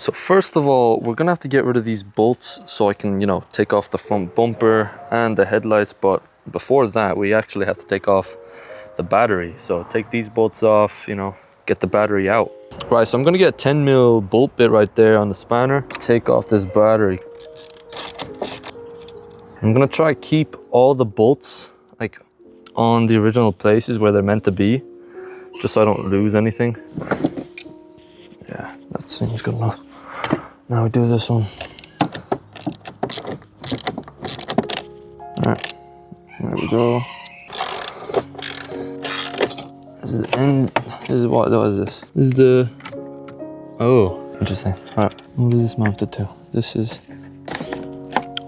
So first of all, we're gonna have to get rid of these bolts so I can, you know, take off the front bumper and the headlights. But before that, we actually have to take off the battery. So take these bolts off, you know, get the battery out. Right, so I'm gonna get a 10mm bolt bit right there on the spanner. Take off this battery. I'm gonna try to keep all the bolts like on the original places where they're meant to be, just so I don't lose anything. Yeah, that seems good enough. Now we do this one. All right, there we go. This is the end. This is what is this? This is the, oh, interesting. All right, what is this mounted to? This is,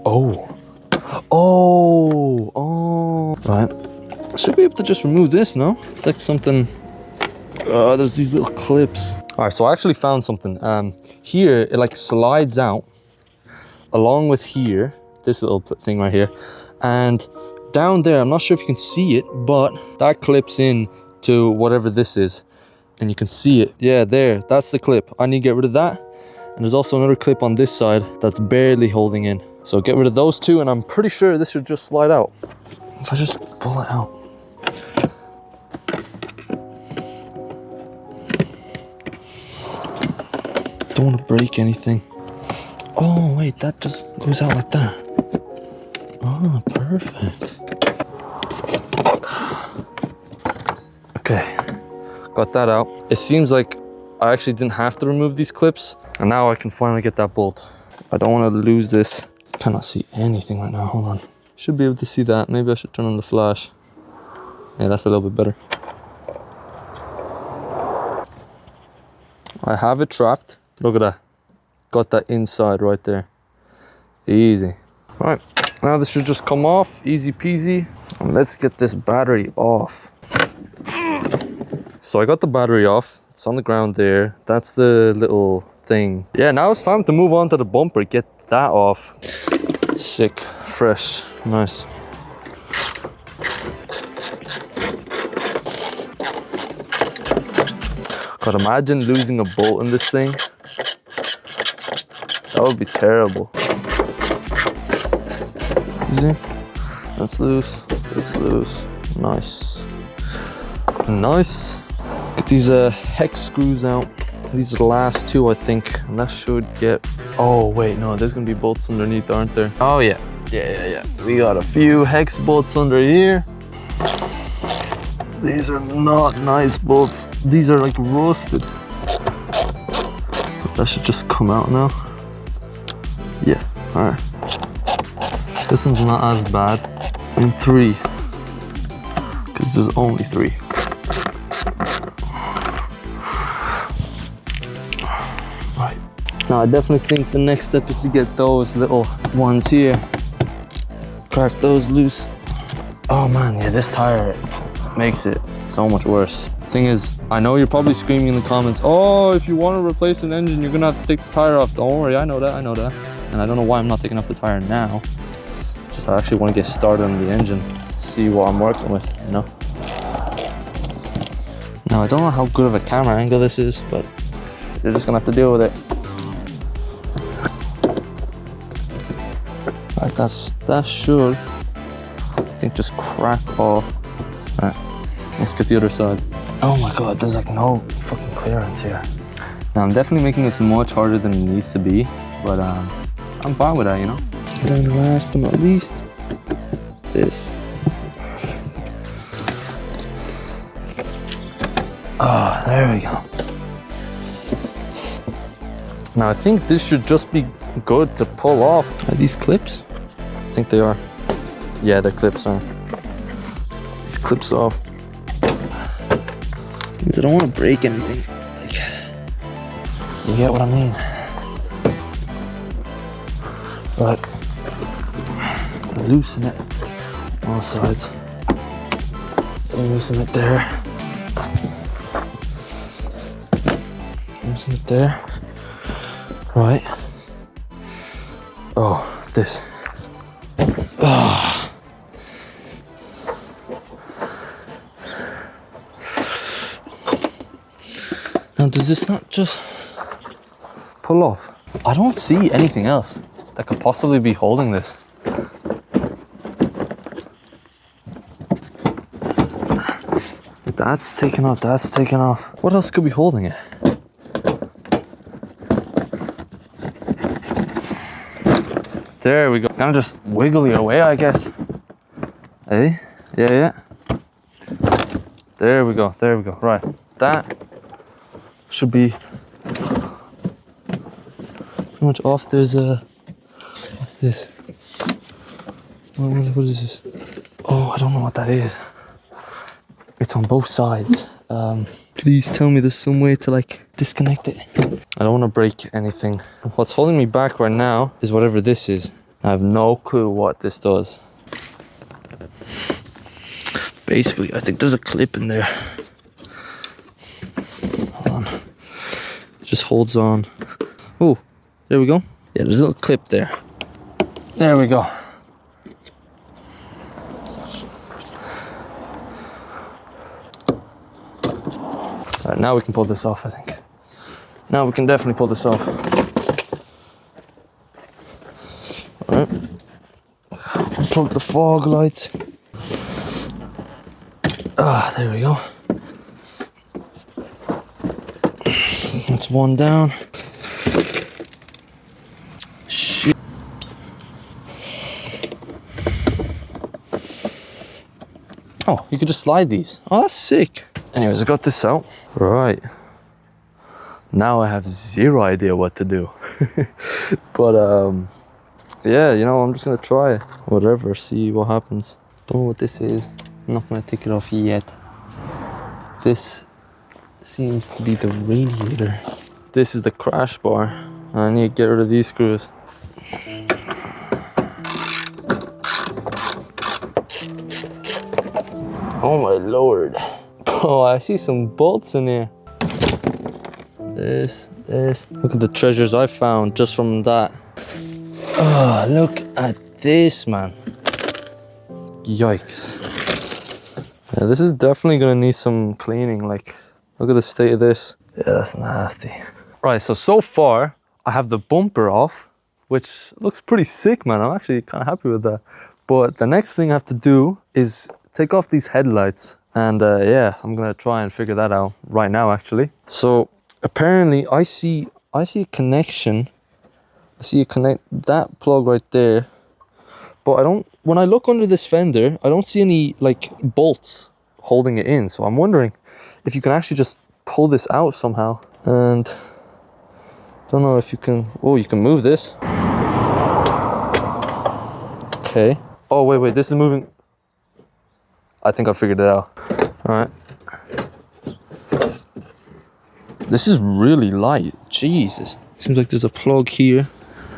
oh, right. Should be able to just remove this, no? It's like something, there's these little clips. All right, so I actually found something. Here, it like slides out along with here, this little thing right here. And down there, I'm not sure if you can see it, but that clips in to whatever this is. And you can see it, yeah, there, that's the clip. I need to get rid of that. And there's also another clip on this side that's barely holding in. So get rid of those two, and I'm pretty sure this should just slide out. If I just pull it out. Don't want to break anything. Oh wait, that just goes out like that. Oh, perfect. Okay, got that out. It seems like I actually didn't have to remove these clips, and now I can finally get that bolt. I don't want to lose this. Cannot see anything right now, hold on. Should be able to see that. Maybe I should turn on the flash. Yeah, that's a little bit better. I have it trapped. Look at that. Got that inside right there. Easy. All right, now this should just come off, easy peasy. And let's get this battery off. So I got the battery off. It's on the ground there. That's the little thing. Yeah, now it's time to move on to the bumper. Get that off. Sick, fresh, nice. God, imagine losing a bolt in this thing. That would be terrible. Easy. That's loose. It's loose. Nice. Nice. Get these hex screws out. These are the last two, I think. And that should get... Oh, wait, no, there's gonna be bolts underneath, aren't there? Oh, yeah. Yeah. We got a few hex bolts under here. These are not nice bolts. These are like rusted. That should just come out now. Yeah, all right. This one's not as bad. In 3, because there's only 3. Right. Now I definitely think the next step is to get those little ones here. Crack those loose. Oh man, yeah, this tire makes it so much worse. Thing is, I know you're probably screaming in the comments, oh, if you want to replace an engine, you're gonna have to take the tire off. Don't worry, I know that. And I don't know why I'm not taking off the tire now. Just I actually want to get started on the engine, see what I'm working with, you know? Now, I don't know how good of a camera angle this is, but you're just gonna have to deal with it. All right, that should, I think, just crack off. All right, let's get the other side. Oh my God, there's like no fucking clearance here. Now, I'm definitely making this much harder than it needs to be, but I'm fine with that, you know? And then last but not least, this. Oh, there we go. Now I think this should just be good to pull off. Are these clips? I think they are. Yeah, they're clips, aren't they? These clips off. Because I don't want to break anything. Like, you get what I mean? Right. Loosen it on all sides. Loosen it there. Loosen it there. Right. Oh, this. Oh. Now, does this not just pull off. I don't see anything else that could possibly be holding this. That's taken off, that's taken off. What else could be holding it? There we go. Kind of just wiggle your way, I guess. Hey, yeah. There we go, Right, that should be pretty much off. There's a, what's this? What is this? Oh, I don't know what that is. It's on both sides. Please tell me there's some way to like disconnect it. I don't want to break anything. What's holding me back right now is whatever this is. I have no clue what this does. Basically, I think there's a clip in there. Hold on. It just holds on. Oh, there we go. Yeah, there's a little clip there. There we go. All right, now we can pull this off, I think. Now we can definitely pull this off. All right. Unplug the fog lights. Ah, there we go. That's one down. Shit. Oh, you could just slide these. Oh, that's sick. Anyways, I got this out. Right. Now I have zero idea what to do. But yeah, you know, I'm just gonna try it. Whatever, see what happens. Don't know what this is. I'm not gonna take it off yet. This seems to be the radiator. This is the crash bar. I need to get rid of these screws. Oh my lord. Oh, I see some bolts in here. This. Look at the treasures I found just from that. Oh, look at this, man. Yikes. Yeah, this is definitely gonna need some cleaning. Like, look at the state of this. Yeah, that's nasty. Right, so far, I have the bumper off, which looks pretty sick, man. I'm actually kind of happy with that. But the next thing I have to do is take off these headlights. And yeah, I'm gonna try and figure that out right now, actually. So apparently I see a connection. I see that plug right there. But when I look under this fender, I don't see any like bolts holding it in. So I'm wondering if you can actually just pull this out somehow. And don't know if you can, oh, you can move this. Okay. Oh, wait, this is moving. I think I figured it out. All right. This is really light, Jesus. Seems like there's a plug here.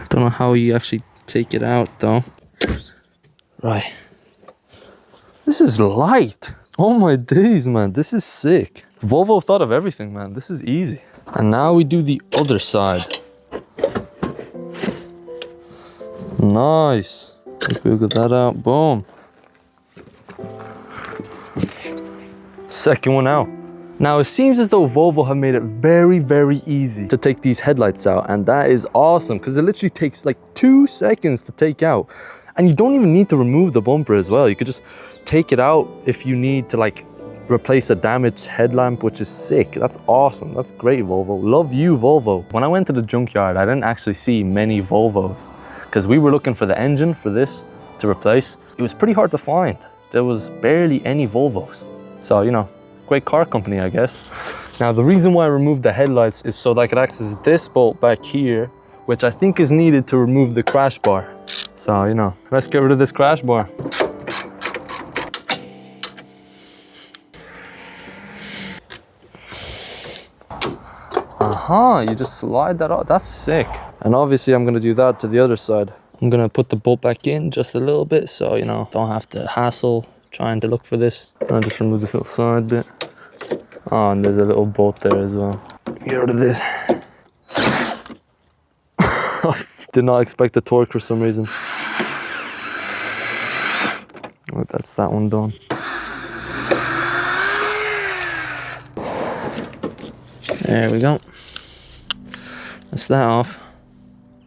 Don't know how you actually take it out though. Right. This is light. Oh my days, man, this is sick. Volvo thought of everything, man. This is easy. And now we do the other side. Nice. We'll get that out, boom. Second one out. Now it seems as though Volvo have made it very, very easy to take these headlights out, and that is awesome because it literally takes like 2 seconds to take out. And you don't even need to remove the bumper as well. You could just take it out if you need to like replace a damaged headlamp, which is sick. That's awesome. That's great, Volvo. Love you, Volvo. When I went to the junkyard, I didn't actually see many Volvos because we were looking for the engine for this to replace. It was pretty hard to find. There was barely any Volvos. So, you know, great car company, I guess. Now, the reason why I removed the headlights is so that I could access this bolt back here, which I think is needed to remove the crash bar. So, you know, let's get rid of this crash bar. You just slide that out. That's sick. And obviously I'm gonna do that to the other side. I'm gonna put the bolt back in just a little bit so, you know, don't have to hassle trying to look for this. I'll just remove this little side bit. Oh, and there's a little bolt there as well. Get rid of this. Did not expect the torque for some reason. Oh, that's that one done. There we go. That's that off.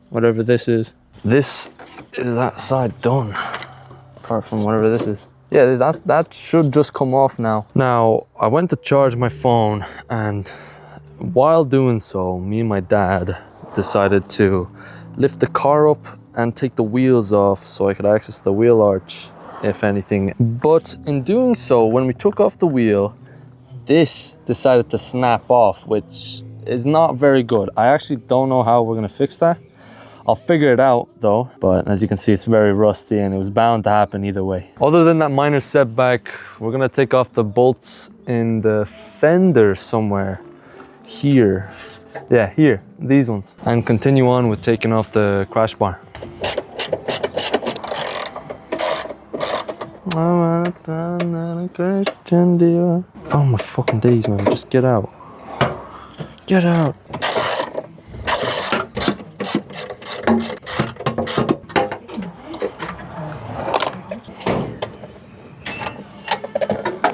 Whatever this is. This is that side done. Apart from whatever this is. Yeah, that should just come off now. Now, I went to charge my phone, and while doing so, me and my dad decided to lift the car up and take the wheels off so I could access the wheel arch, if anything. But in doing so, when we took off the wheel, this decided to snap off, which is not very good. I actually don't know how we're gonna fix that. I'll figure it out though, but as you can see, it's very rusty and it was bound to happen either way. Other than that minor setback, we're gonna take off the bolts in the fender somewhere here. Yeah, here, these ones. And continue on with taking off the crash bar. Oh my fucking days, man, just get out. Get out.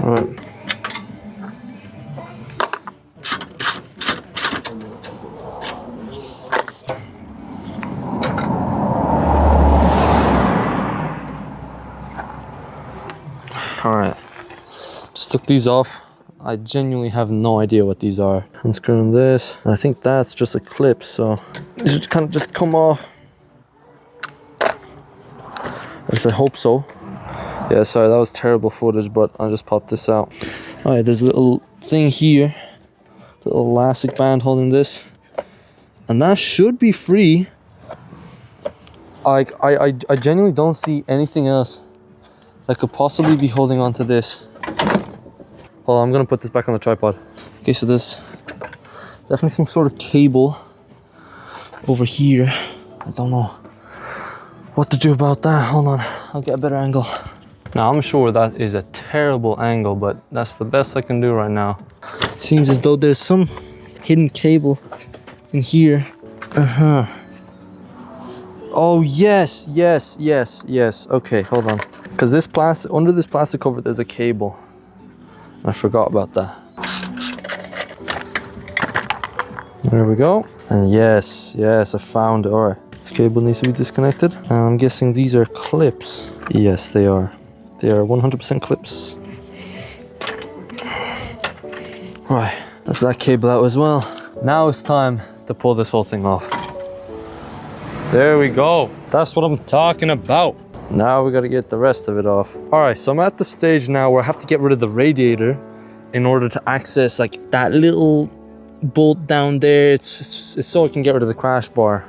All right. All right, just took these off. I genuinely have no idea what these are. Unscrewing this, and I think that's just a clip, so it should kind of just come off. At least I hope so. Yeah, sorry, that was terrible footage, but I'll just pop this out. All right, there's a little thing here, a little elastic band holding this, and that should be free. I genuinely don't see anything else that could possibly be holding on to this. Hold on, I'm gonna put this back on the tripod. Okay, so there's definitely some sort of cable over here. I don't know what to do about that. Hold on, I'll get a better angle. Now, I'm sure that is a terrible angle, but that's the best I can do right now. It seems as though there's some hidden cable in here. Oh, yes. Okay, hold on. Because this plastic, under this plastic cover, there's a cable. I forgot about that. There we go. And yes, I found it. All right, this cable needs to be disconnected. And I'm guessing these are clips. Yes, they are. They are 100% clips. Right, that's that cable out as well. Now it's time to pull this whole thing off. There we go. That's what I'm talking about. Now we gotta get the rest of it off. All right, so I'm at the stage now where I have to get rid of the radiator in order to access like that little bolt down there. It's so I can get rid of the crash bar.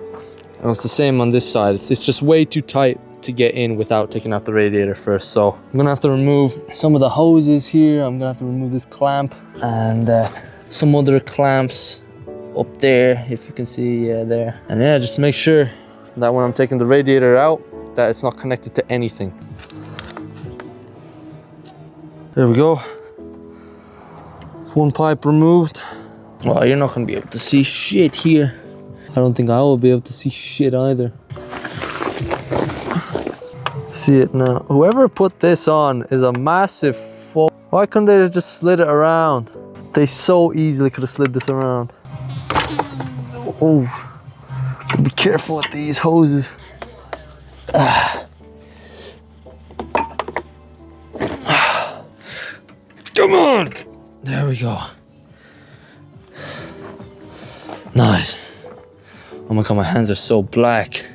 And it's the same on this side. It's just way too tight to get in without taking out the radiator first. So I'm gonna have to remove some of the hoses here. I'm gonna have to remove this clamp and some other clamps up there, if you can see, there. And yeah, just make sure that when I'm taking the radiator out, that it's not connected to anything. There we go. It's one pipe removed. Well, you're not gonna be able to see shit here. I don't think I will be able to see shit either. See it now. Whoever put this on is a massive fuck. Why couldn't they have just slid it around? They so easily could have slid this around. Oh, be careful with these hoses. Come on! There we go. Nice. Oh my god, my hands are so black.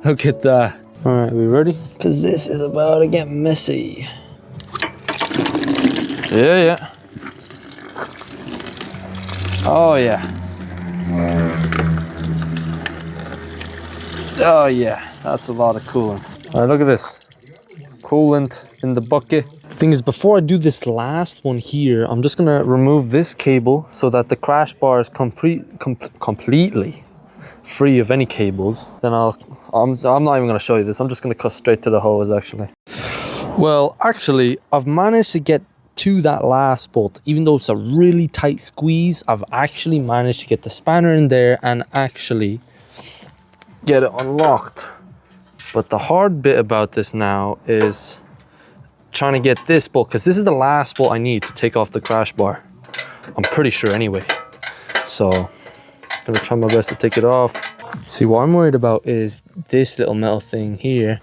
Look at that. All right, we ready? Because this is about to get messy. Yeah. Oh yeah. Oh yeah, that's a lot of coolant. All right, look at this. Coolant in the bucket. The thing is, before I do this last one here, I'm just gonna remove this cable so that the crash bar is completely free of any cables. Then I'm not even gonna show you this. I'm just gonna cut straight to the hose actually. Well, actually, I've managed to get to that last bolt. Even though it's a really tight squeeze, I've actually managed to get the spanner in there and actually get it unlocked. But the hard bit about this now is trying to get this bolt, because this is the last bolt I need to take off the crash bar. I'm pretty sure anyway. So Gonna try my best to take it off. See, what I'm worried about is this little metal thing here,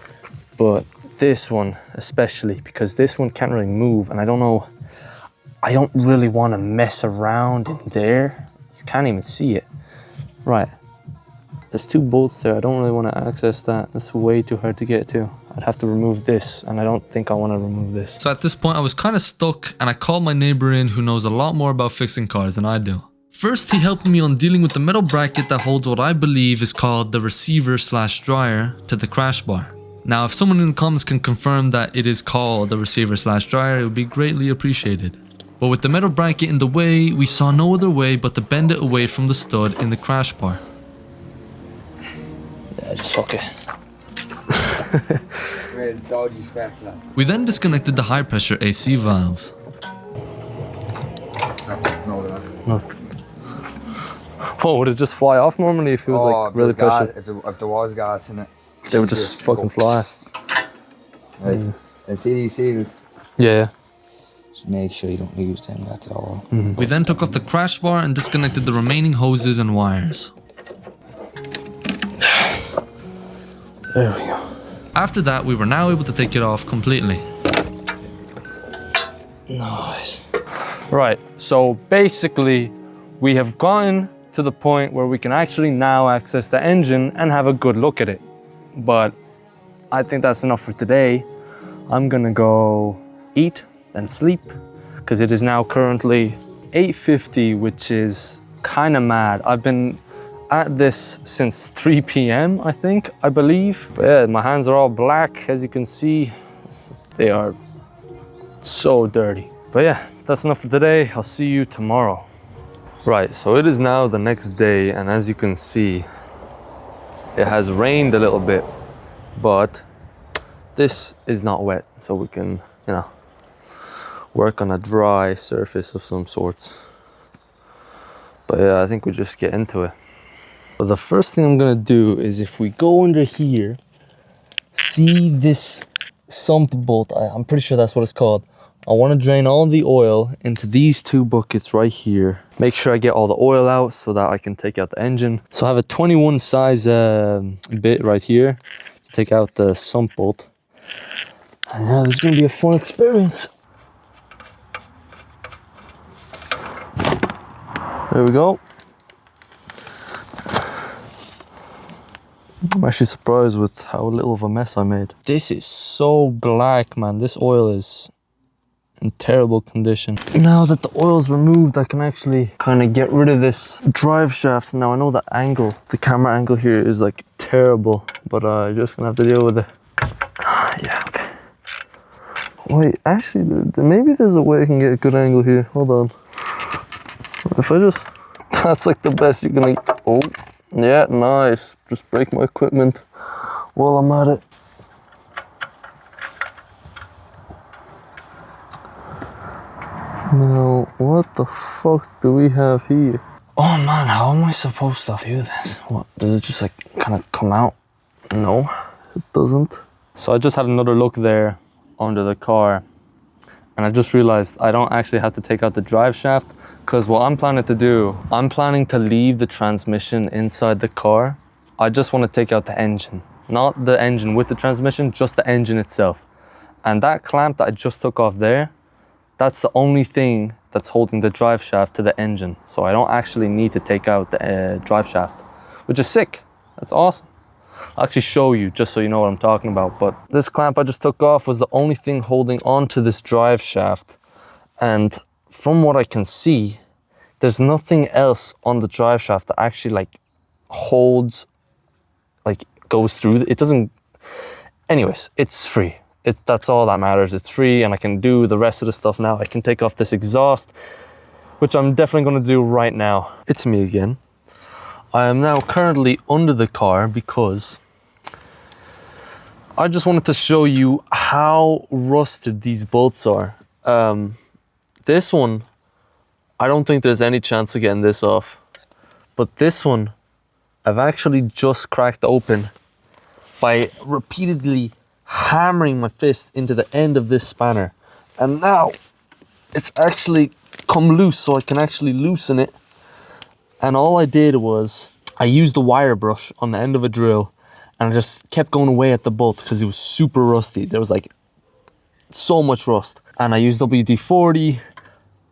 but this one especially, because this one can't really move, and I don't know, I don't really want to mess around in there. You can't even see it. Right. There's 2 bolts there. I don't really want to access that. It's way too hard to get to. I'd have to remove this, and I don't think I want to remove this. So at this point, I was kind of stuck, and I called my neighbor in who knows a lot more about fixing cars than I do. First, he helped me on dealing with the metal bracket that holds what I believe is called the receiver/dryer to the crash bar. Now, if someone in the comments can confirm that it is called the receiver/dryer, it would be greatly appreciated. But with the metal bracket in the way, we saw no other way but to bend it away from the stud in the crash bar. Yeah, just fuck it. We then disconnected the high pressure AC valves. Nothing. Oh, would it just fly off normally if it was like really pressure? If there was gas in it, they would just fucking fly. Right. And see these seals? Yeah. Just make sure you don't lose them, that's all. We then took off the crash bar and disconnected the remaining hoses and wires. There we go. After that, we were now able to take it off completely. Nice. Right, so basically we have gotten to the point where we can actually now access the engine and have a good look at it. But I think that's enough for today. I'm gonna go eat and sleep because it is now currently 8:50, which is kind of mad. I've been at this since 3 p.m. I believe. But yeah, my hands are all black. As you can see, they are so dirty. But yeah, that's enough for today. I'll see you tomorrow. Right, so it is now the next day, and as you can see, it has rained a little bit, but this is not wet, so we can, you know, work on a dry surface of some sorts. But yeah, I think we just get into it. But the first thing I'm gonna do is, if we go under here, see this sump bolt, I'm pretty sure that's what it's called. I want to drain all the oil into these 2 buckets right here. Make sure I get all the oil out so that I can take out the engine. So I have a 21 size bit right here to take out the sump bolt. And yeah, this is going to be a fun experience. There we go. I'm actually surprised with how little of a mess I made. This is so black, man. This oil is in terrible condition. Now that the oil's removed, I can actually kind of get rid of this drive shaft. Now I know the angle, the camera angle here is like terrible, but I'm just gonna have to deal with it. Yeah, okay. Wait, actually, maybe there's a way I can get a good angle here. Hold on. If I just, that's like the best you're gonna, oh, yeah, nice. Just break my equipment while I'm at it. Now, what the fuck do we have here? Oh man, how am I supposed to view this? What, does it just like kind of come out? No, it doesn't. So I just had another look there under the car, and I just realized I don't actually have to take out the drive shaft, because what I'm planning to do, I'm planning to leave the transmission inside the car. I just want to take out the engine, not the engine with the transmission, just the engine itself. And that clamp that I just took off there, that's the only thing that's holding the drive shaft to the engine. So I don't actually need to take out the drive shaft, which is sick. That's awesome. I'll actually show you just so you know what I'm talking about. But this clamp I just took off was the only thing holding onto this drive shaft. And from what I can see, there's nothing else on the drive shaft that actually like holds, like goes through. It doesn't, anyways, it's free. That's all that matters. It's free, and I can do the rest of the stuff now. I can take off this exhaust, which I'm definitely going to do right now. It's me again. I am now currently under the car because I just wanted to show you how rusted these bolts are. This one, I don't think there's any chance of getting this off. But this one, I've actually just cracked open by repeatedly hammering my fist into the end of this spanner, and now it's actually come loose, so I can actually loosen it, And all I did was I used the wire brush on the end of a drill and I just kept going away at the bolt because it was super rusty. There was like so much rust. And I used WD-40.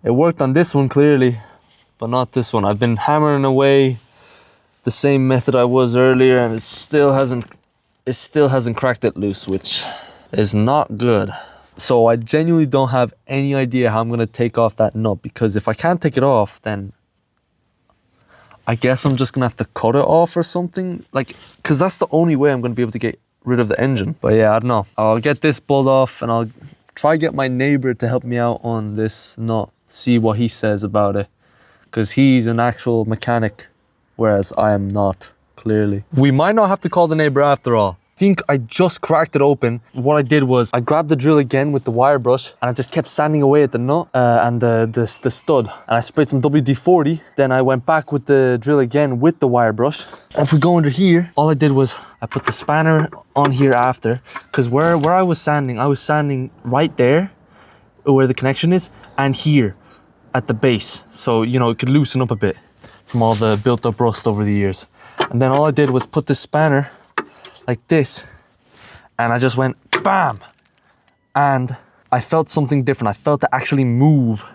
It worked on this one clearly, but not this one. I've been hammering away the same method I was earlier and it still hasn't cracked it loose, which is not good. So I genuinely don't have any idea how I'm gonna take off that nut, because if I can't take it off, then I guess I'm just gonna have to cut it off or something, like, because that's the only way I'm gonna be able to get rid of the engine. But yeah, I don't know. I'll get this bolt off and I'll try get my neighbor to help me out on this nut, see what he says about it, because he's an actual mechanic, whereas I am not, clearly. We might not have to call the neighbor after all. I think I just cracked it open. What I did was I grabbed the drill again with the wire brush and I just kept sanding away at the nut and the stud. And I sprayed some WD-40. Then I went back with the drill again with the wire brush. And if we go under here, all I did was I put the spanner on here after, because where I was sanding right there where the connection is and here at the base. So, you know, it could loosen up a bit from all the built up rust over the years. And then all I did was put the spanner like this, and I just went bam, and I felt something different. I felt it actually move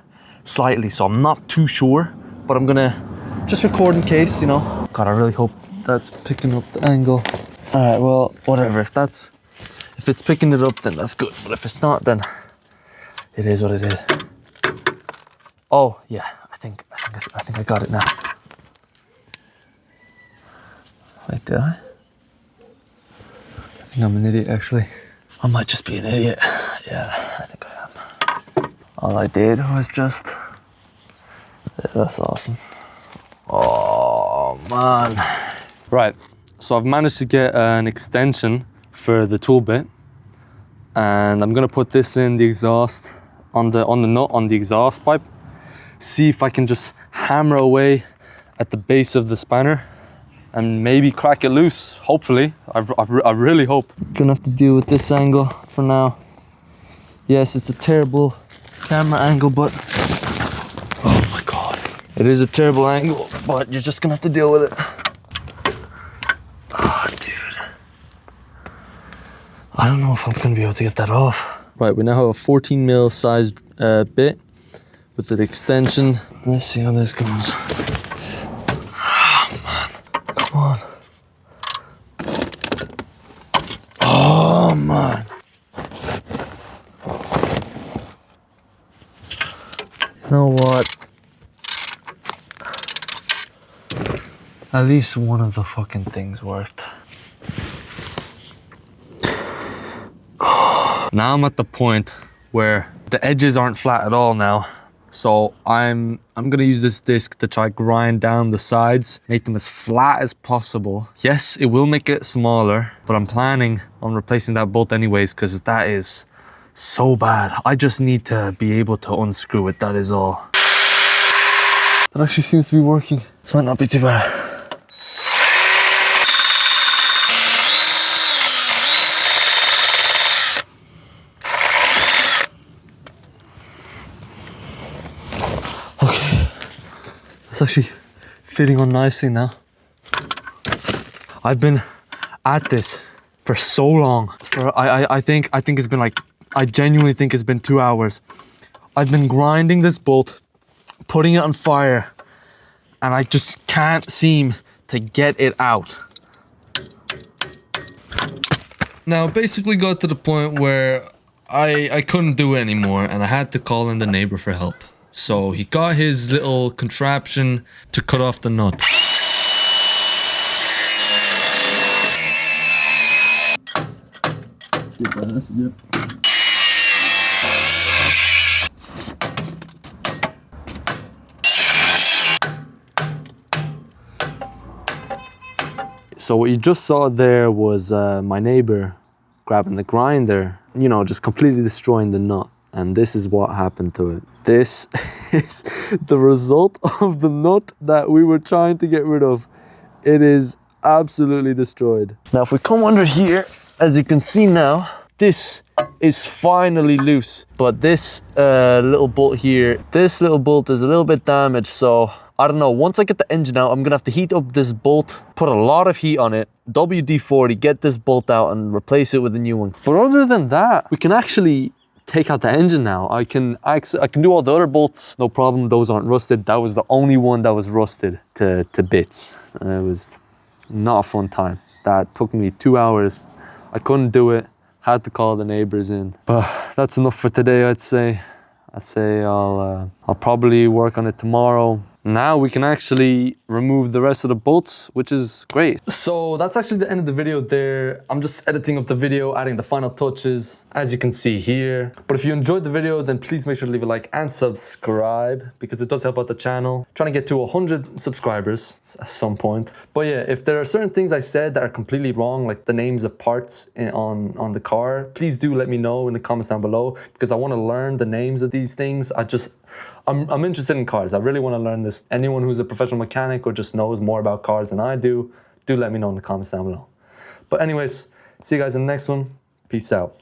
slightly, so I'm not too sure, but I'm gonna just record in case, you know. God, I really hope that's picking up the angle. All right, well, whatever. If it's picking it up, then that's good. But if it's not, then it is what it is. Oh yeah, I think I got it now. Wait, did I? I think I'm an idiot, actually. I might just be an idiot. Yeah, I think I am. All I did was just... Yeah, that's awesome. Oh, man. Right, so I've managed to get an extension for the tool bit. And I'm gonna put this in the exhaust, on the nut on the exhaust pipe. See if I can just hammer away at the base of the spanner and maybe crack it loose, hopefully. I really hope. Gonna have to deal with this angle for now. Yes, it's a terrible camera angle, but oh my God. It is a terrible angle, but you're just gonna have to deal with it. Oh, dude. I don't know if I'm gonna be able to get that off. Right, we now have a 14 mil sized bit with an extension. Let's see how this goes. Come on. Oh man. You know what? At least one of the fucking things worked. Now I'm at the point where the edges aren't flat at all now. So I'm gonna use this disc to try grind down the sides, make them as flat as possible. Yes, it will make it smaller, but I'm planning on replacing that bolt anyways, because that is so bad. I just need to be able to unscrew it, that is all. That actually seems to be working. This might not be too bad. It's actually fitting on nicely now. I've been at this for so long. I think it's been like, I genuinely think it's been 2 hours. I've been grinding this bolt, putting it on fire, and I just can't seem to get it out. Now, it basically got to the point where I couldn't do it anymore, and I had to call in the neighbor for help. So he got his little contraption to cut off the nut. So what you just saw there was my neighbor grabbing the grinder, you know, just completely destroying the nut. And this is what happened to it. This is the result of the nut that we were trying to get rid of. It is absolutely destroyed. Now, if we come under here, as you can see now, this is finally loose. But this little bolt here, this little bolt is a little bit damaged. So I don't know, once I get the engine out, I'm gonna have to heat up this bolt, put a lot of heat on it, WD-40, get this bolt out and replace it with a new one. But other than that, we can actually take out the engine now. I can do all the other bolts, no problem. Those aren't rusted. That was the only one that was rusted to bits. It was not a fun time. That took me 2 hours. I couldn't do it. Had to call the neighbors in. But that's enough for today, I'd say. I'll probably work on it tomorrow. Now we can actually remove the rest of the bolts, which is great. So that's actually the end of the video there. I'm just editing up the video, adding the final touches, as you can see here. But if you enjoyed the video, then please make sure to leave a like and subscribe, because it does help out the channel. Trying to get to 100 subscribers at some point. But yeah, if there are certain things I said that are completely wrong, like the names of parts on the car, please do let me know in the comments down below, because I want to learn the names of these things. I'm interested in cars. I really want to learn this. Anyone who's a professional mechanic or just knows more about cars than I do let me know in the comments down below. But anyways, see you guys in the next one. Peace out.